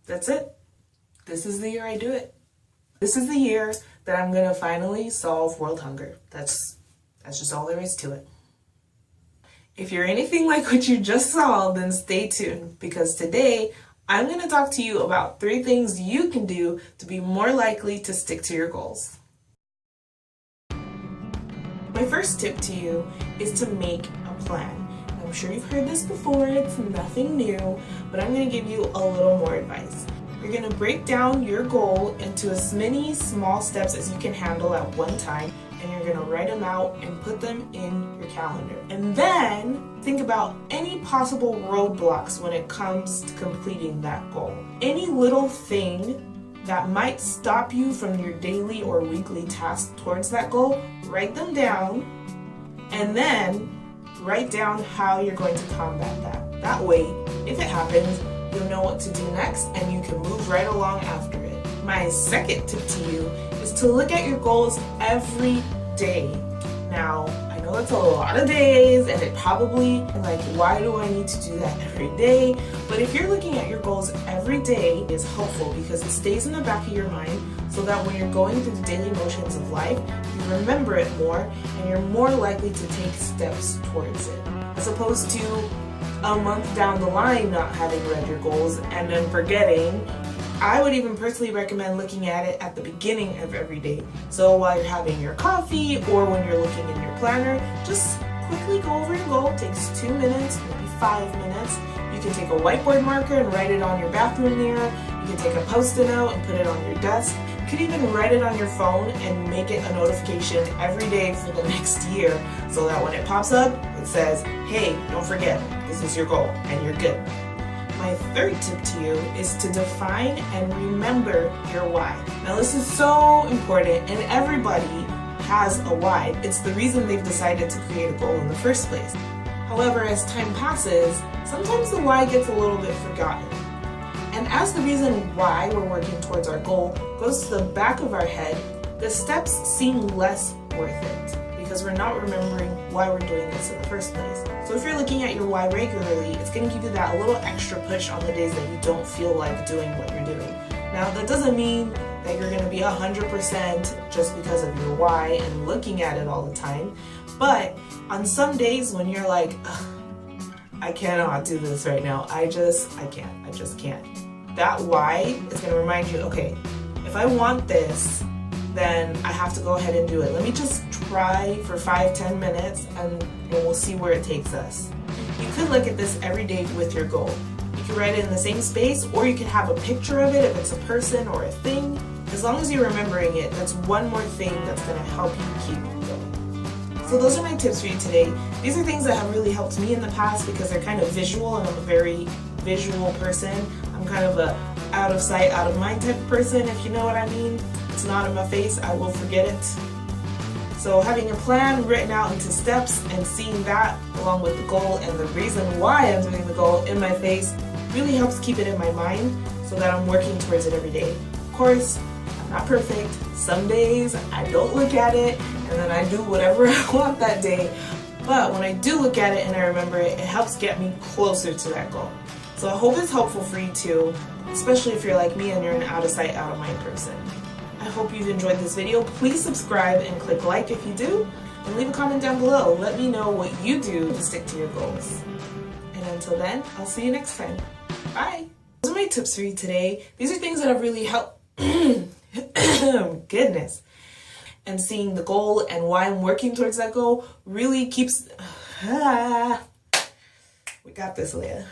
that's it. This is the year I do it. This is the year that I'm gonna finally solve world hunger. That's just all there is to it. If you're anything like what you just saw, then stay tuned, because today I'm going to talk to you about 3 things you can do to be more likely to stick to your goals. My first tip to you is to make a plan. I'm sure you've heard this before, it's nothing new, but I'm going to give you a little more advice. You're going to break down your goal into as many small steps as you can handle at one time, and you're going to write them out and put them in your calendar. And then think about any possible roadblocks when it comes to completing that goal. Any little thing that might stop you from your daily or weekly tasks towards that goal, write them down, and then write down how you're going to combat that. That way, if it happens, you'll know what to do next and you can move right along after it. My second tip to you is to look at your goals every day. Now, I know that's a lot of days and it probably, like, why do I need to do that every day? But if you're looking at your goals every day, it's helpful because it stays in the back of your mind so that when you're going through the daily motions of life, you remember it more and you're more likely to take steps towards it. As opposed to a month down the line not having read your goals and then forgetting. I would even personally recommend looking at it at the beginning of every day. So while you're having your coffee or when you're looking in your planner, just quickly go over your goal. It takes 2 minutes, maybe 5 minutes. You can take a whiteboard marker and write it on your bathroom mirror. You can take a Post-it note and put it on your desk. You could even write it on your phone and make it a notification every day for the next year so that when it pops up, it says, hey, don't forget, this is your goal, and you're good. My third tip to you is to define and remember your why. Now this is so important, and everybody has a why. It's the reason they've decided to create a goal in the first place. However, as time passes, sometimes the why gets a little bit forgotten. And as the reason why we're working towards our goal goes to the back of our head, the steps seem less worth it because we're not remembering why we're doing this in the first place. So if you're looking at your why regularly, it's going to give you that little extra push on the days that you don't feel like doing what you're doing. Now, that doesn't mean that you're going to be 100% just because of your why and looking at it all the time. But on some days when you're like, I cannot do this right now, I just can't. That why is going to remind you, okay, if I want this, then I have to go ahead and do it. Let me just try for 5-10 minutes and we'll see where it takes us. You could look at this every day with your goal. You can write it in the same space, or you can have a picture of it if it's a person or a thing. As long as you're remembering it, that's one more thing that's going to help you keep going. So those are my tips for you today. These are things that have really helped me in the past because they're kind of visual and I'm a very visual person. I'm kind of a out of sight, out of mind type of person, if you know what I mean. It's not in my face, I will forget it. So having a plan written out into steps and seeing that along with the goal and the reason why I'm doing the goal in my face really helps keep it in my mind so that I'm working towards it every day. Of course, I'm not perfect. Some days I don't look at it and then I do whatever I want that day. But when I do look at it and I remember it, it helps get me closer to that goal. So I hope it's helpful for you too, especially if you're like me and you're an out of sight, out of mind person. I hope you've enjoyed this video. Please subscribe and click like if you do, and leave a comment down below. Let me know what you do to stick to your goals. And until then, I'll see you next time. Bye! Those are my tips for you today. These are things that have really helped. Goodness. And seeing the goal and why I'm working towards that goal really keeps... We got this, Leah.